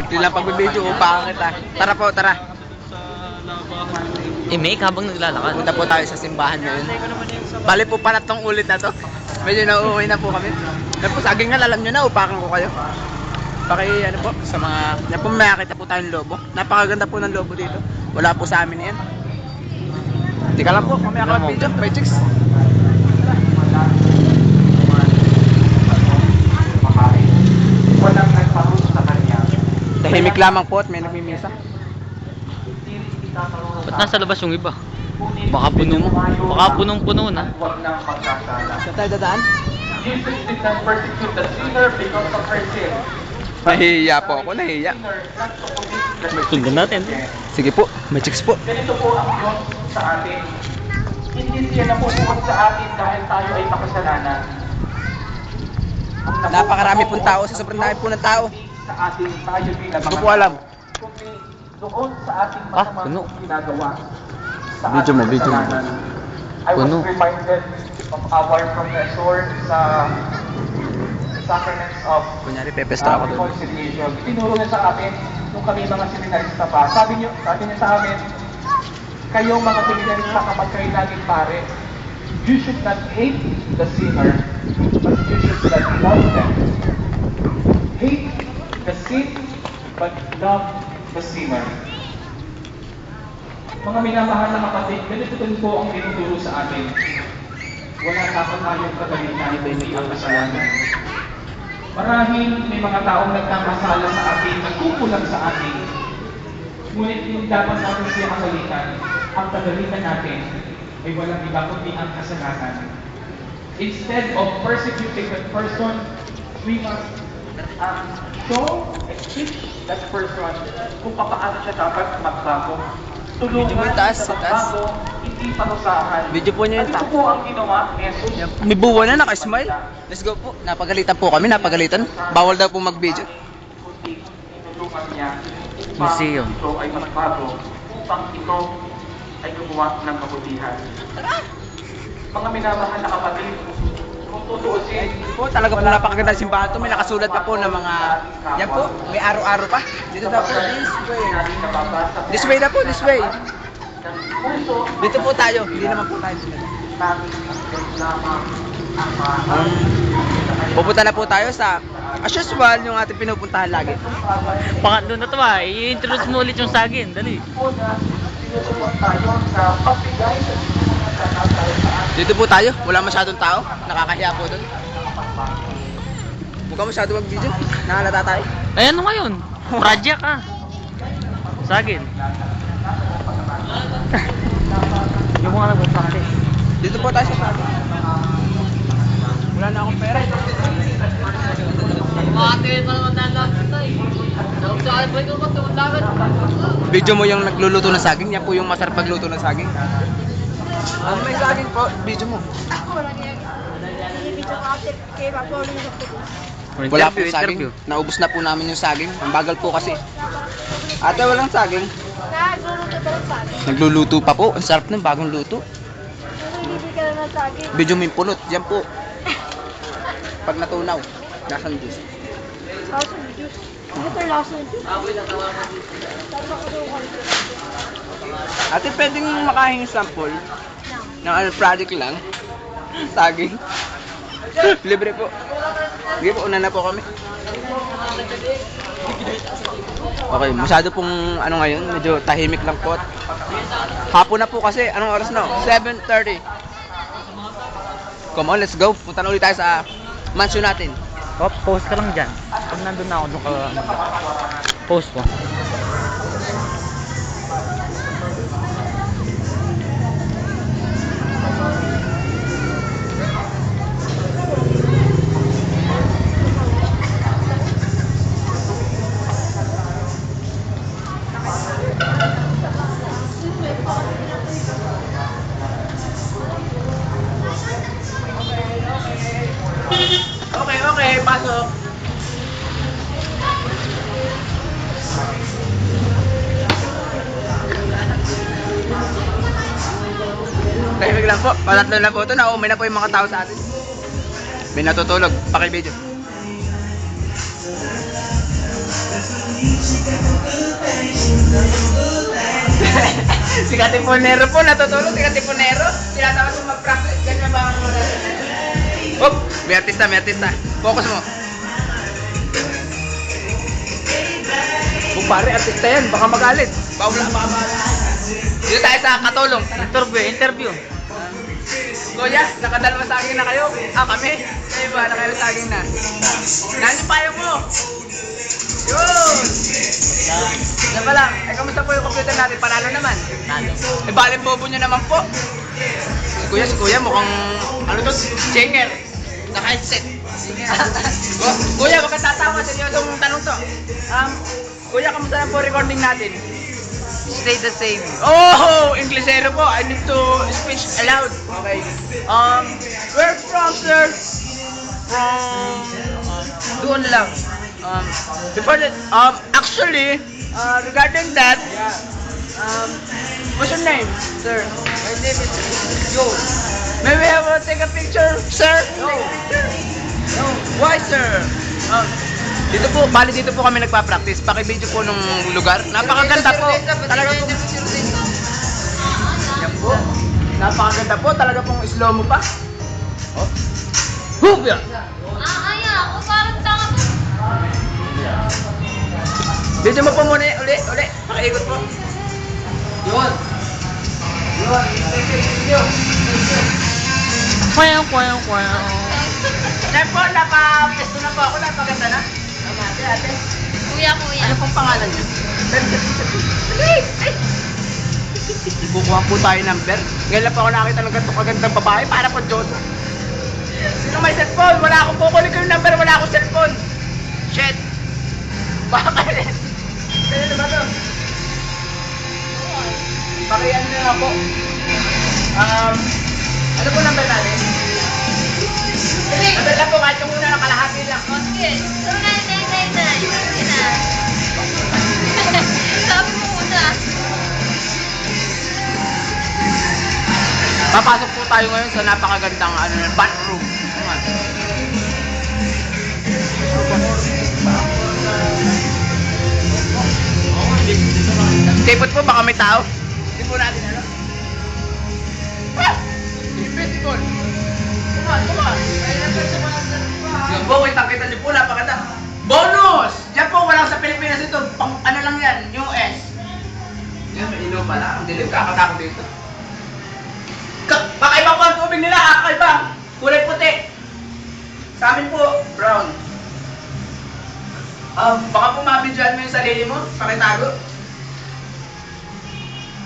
Yun lang pagbibideo, upakan kita. Tara po, tara. Make habang naglalakad. Punta po tayo sa simbahan ngayon. Bali po panatong ulit na to. Medyo nauuwi na po kami. Yan po, saging nga, alam nyo na, upakan ko kayo. Ano po, sa mga, yan po makakita po tayong lobo. Napakaganda po ng lobo dito. Wala po sa amin yan. Tika lang po, mamaya ka mag-video, by chicks. Walang nagparuso sa kanya. Tahimik lamang po at may nagmimisa. Ba't nasa labas yung iba? Baka punong-puno na. Huwag nang pagkasala. Saan tayo dadaan? Jesus did not persecute the sinner because of her sin. Nahihiya po ako, nahihiya. Sinner not to commit the Sundan natin. Sige po, may chicks po. Ganito po ang Diyos sa atin. Hindi siya napupuot sa atin dahil tayo ay makasalanan. Ang Napakarami pong tao, sa sobrang dami po ng tao. sa atin tayo bilang Hindi ko po alam. kundi doon sa ating puno. masamang ginagawa. Sa Video mo, ating video mo. kasalanan. I was Puno. reminded of our professor sa sacraments of Kunyari, pepesta ako doon. reconciliation. Tinuro niya sa atin nung kami mga seminarista pa. Sabi niya sa amin, kayong mga seminarista kapag kayo naging pare, you should not hate the sinner, but you should not love them. Hate the sin, but love the sinner. Mga minamahal na kapatid, ganito din po ang tinuturo sa atin. Wala dapat tayong kagalitan, hindi ang kasalanan. Marahil may mga taong nagkakasala sa atin, nagkukulang sa atin. Ngunit yung dapat natin siya kagalitan, ang kagalitan natin ay walang iba kundi ang kasalanan. Instead of persecuting that person, we must show and teach that person kung paano siya dapat magbago. Tulungan Video mo yung taas, sa yung taas. magbago, hindi parusahan. Video po niyo yung At ito taas. po ang ginawa ni Jesus. May buwan na, naka-smile. Let's go po. Napagalitan po kami, napagalitan. Bawal daw po mag-video. Kundi tinulungan niya upang Museum. ito ay magbago, upang ito ay gumawa ng kabutihan. Mga minamahal na kapatid, kung tutuusin, Po, talaga po napakaganda ng simbahan to. May nakasulat pa po ng mga, yan po, may araw-araw pa. Dito daw po, this way. This way na po, this way. Dito po tayo, hindi naman po tayo sila. Pupunta na po tayo sa, as usual, yung ating pinupuntahan lagi. Pangatlo na to i-introduce mo ulit yung saging. Dali. Dito po tayo, wala masyadong tao. Nakakahiya po doon. Huwag ka masyado mag-video. Nakalata tayo. Ay, ano ngayon? Project Saging. Yung mga nag-practice. Dito po tayo sa tabi. Wala na akong pera. Video mo yung nagluluto ng saging. Yan po yung masarap magluto ng saging. May saging po. Video mo. Wala po saging. Naubos na po namin yung saging. Ang bagal po kasi. Ate, walang saging. Nagluluto pa po. Ang sarap ng bagong luto. Video mo yung pulot. Yan po. Pag natunaw, nasaan juice? Ate, pwedeng makahingi sample ng ano, project lang. Saging. Libre po. Sige po, una na po kami. Okay, masyado pong ano ngayon, medyo tahimik lang po. Hapon na po kasi, anong oras na? 7:30. Come on, let's go. Punta na ulit tayo sa mansion natin. Post ka lang dyan. Pag nandun na ako, doon ka post ko. Okay, pasok. Tahimik lang po. Patatlo na po ito. Naumay na po yung mga tao sa atin. May natutulog. Pakibidyo. Si Katipunero po natutulog, si Katipunero. Tinatawag mo mag-practice. Ganyan ba ang mga... Oh, may artista, may artista. Focus mo. Kung pare, artista yan, baka magalit. Bawala, baka magalit. Dito tayo sa katulong. Interview. Kuya, nakadalawa saging na kayo. Kami. Kayo ba, nakayo saging na? Nandiyo payo mo. Yun! Yan pa lang. Kamusta po yung computer natin? Panalo naman. Baling bobo nyo naman po. Si Kuya mukhang, ano to? Singer. Naka-headset. Kuya, wag kang tatawa. Seryosong tanong to. Kuya, kamusta na po recording natin? Stay the same. Oh, Inglesero po. I need to speak aloud. Okay. Where from, sir? From doon lang. Before that, actually, regarding that, what's your name, sir? My name is Joe. May we have take a picture, sir? No. No. Why, sir? Dito po, bali dito po kami nagpa-practice. Paki-video po nung lugar. Napakaganda po. Talaga po. Yan po. Napakaganda po. Talaga pong slow mo pa. Oh. Hubya! Kaya ako, parang tanga mo. Video mo po muna uli. Pakiikot po. Yun. Yun. Thank you. Kwayo. Dahil po, naka-pesto na po ako. Napaganda na. Ate. Kuya. Ano pong pangalan niyo? Bukuha po tayo number. Ngayon lang po ako nakita ng ganito kagandang babae para po Diyos. Sino may cellphone? Wala akong kukunin ko yung number. Wala akong cellphone. Shit. Bakit? Kaya ba to? Pakiyan na ako. Ano po number natin? Number lang po kahit yung muna ng kalahati lang. O, sige. 0999. Sige na. Sabi mo muna. Papasok po tayo ngayon sa napakagandang bathroom. Kipot po, baka may tao. Hindi po natin ano. Festival. Come on. Yan po, wait, kita niyo po, napakaganda. Bonus! Diyan po, walang sa Pilipinas ito. Pang, ano lang yan, US. Yan, may ilaw pala. Ang dilim, kakatakot dito. Kakaiba po ang tubig nila, kakaiba. Kulay puti. Sa amin po, brown. Baka po mabidyoan mo yung sarili mo, pakitago.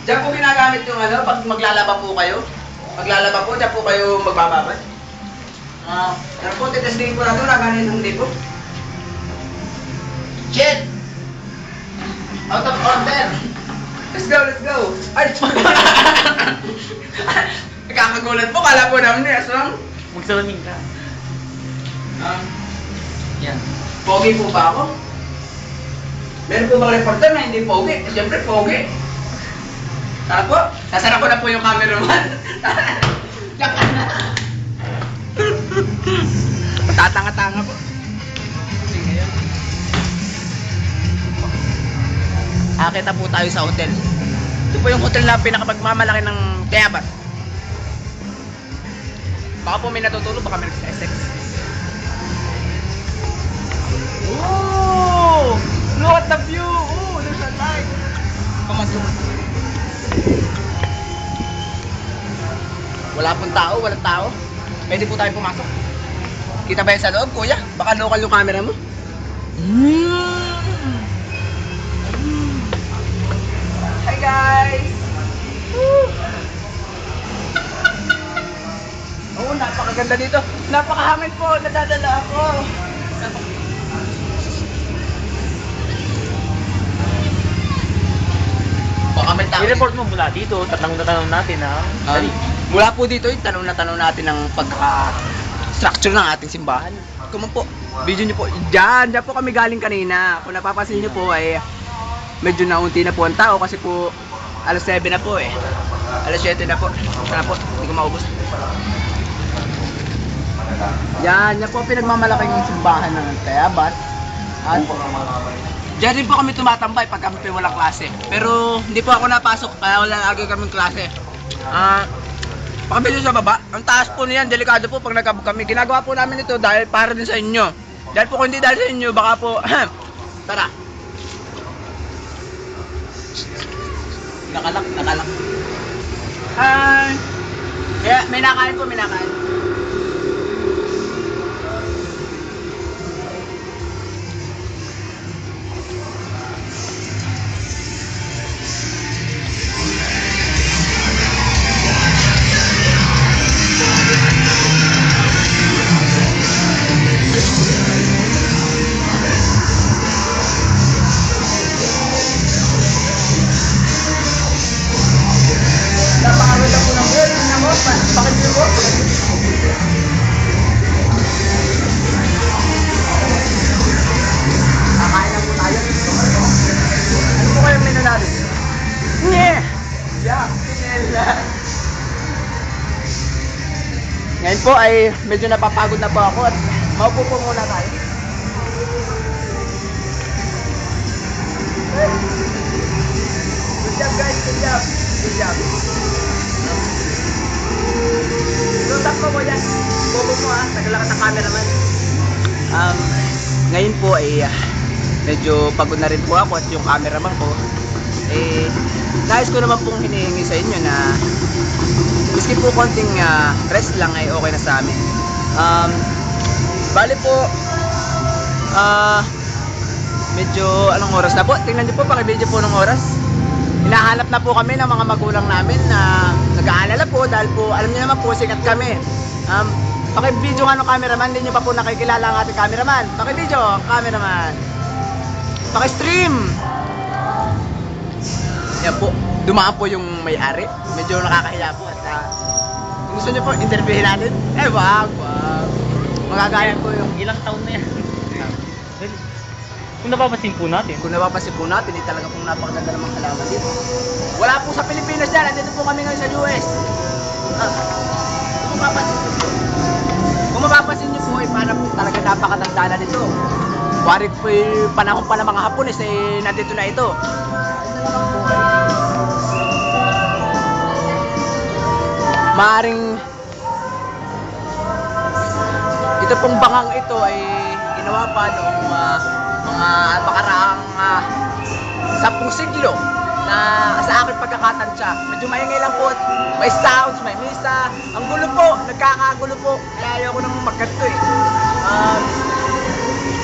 Diyan po ginagamit yung ano, pag maglalaba po kayo. Maglalaba po, diyan po kayo magbababad. Yan po, titestingin po natin, naganin ng libo. Shit! Out of order! Let's go! Ay, kakagulat po, kala po namin eh, aswang. Magsalamin ka. Yan. Pogi po ba ako? Meron po bang reporter na hindi pogi? Siyempre pogi. Tara po, sasara ko na po yung cameraman. Tatanga-tanga po. Akita po tayo sa hotel. Ito po yung hotel na pinakapagmamalaki ng Teabat. Baka po may natutulog, baka may nagsa-sex. Ooh! Look at the view! Ooh, there's a light! Pumasok. Wala pong tao, walang tao. Pwede po tayo pumasok. Kita ba yan sa loob, kuya? Baka local yung camera mo. Hi guys! Woo! Oo, napakaganda dito. Napakahangin po, nadadala ako. Baka may tao. I-report mo mula dito, tatanong na tanong natin ha. Dali. Mula po dito, tanong na tanong natin ng pagka-structure ng ating simbahan. Come on po, video nyo po. Diyan po kami galing kanina. Kung napapansin nyo po ay medyo naunti na po ang tao kasi po alas 7 na po eh. Alas 7 na po. Sana po, hindi ko maubos. Yan po pinagmamalaking simbahan ng Teabat. At Diyan rin po kami tumatambay pag kami walang klase. Pero hindi po ako napasok kaya wala lagi kami klase. Pakabili sa baba. Ang taas po niyan, delikado po pag nagkabog kami. Ginagawa po namin ito dahil para din sa inyo. Dahil po kung hindi dahil sa inyo, baka po, tara. Nakalak. Kaya may nakain po, may nakain. Napakaganda po ng buhay. Nako, bakit yun po? Kakain na po tayo. Ano po kayong menu natin? Yeah! Ngayon po ay medyo napapagod na po ako at maupo po muna tayo. Good job guys, good job. Good job. Lutak mo yan. Bobo mo tagalakat ang cameraman. Ngayon po ay medyo pagod na rin po ako at yung cameraman ko. Nais ko naman pong hinihingi sa inyo na miski po konting rest lang ay okay na sa amin. Bali po, medyo anong oras na po? Tingnan niyo po, pakibidyo po ng oras. Hinahanap na po kami ng mga magulang namin na nag-aalala po dahil po alam niyo naman po sikat kami. Pakibidyo nga ng cameraman, hindi niyo pa po nakikilala ang ating cameraman. Pakibidyo, cameraman. Pakistream. Yan po, dumaan po yung may-ari. Medyo nakakahiya po at kung gusto niyo po interviewin natin. Wag. Magagaya po yung Ilang taon na yan. Kung napapansin po natin. kung napapansin po natin, talaga pong napakaganda ng mga halaman dito. Wala po sa Pilipinas dyan, nandito po kami ngayon sa US. Kung mapapansin niyo po, parang talaga napakatanda na dito. Warit po yung panahon pa ng mga Hapones, nandito na ito. Maaring ito pong bangang ito ay ginawa pa noong mga makaraang 10 siglo na sa aking pagkakatansya. Medyo maingay lang po at may sounds, may misa. Ang gulo po, nagkakagulo po. Kaya ayoko nang magganto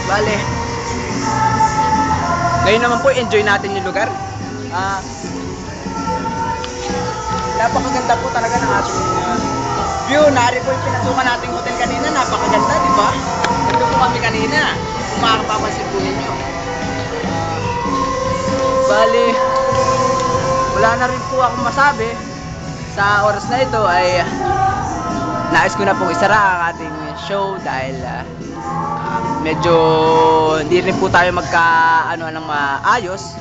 Bale. Ngayon naman po, enjoy natin yung lugar. Napakaganda po talaga ng ating view. Nari po yung pinasukan nating hotel kanina. Napakaganda, di ba? Ito po kami kanina. Kung makakapapansin po ninyo. Bali, wala na rin po akong masabi. Sa oras na ito ay nais ko na pong isara ang ating show dahil medyo hindi rin po tayo ng maayos.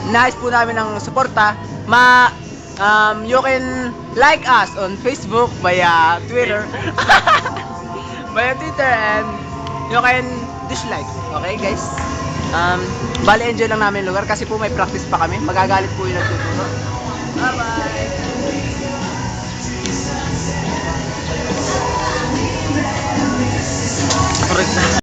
Nais po namin ng suporta. You can like us on Facebook, via Twitter, and you can dislike. Okay guys? Bali enjoy lang namin yung lugar kasi po may practice pa kami. Magagalit po yung nagtuturo. Bye bye! Correct.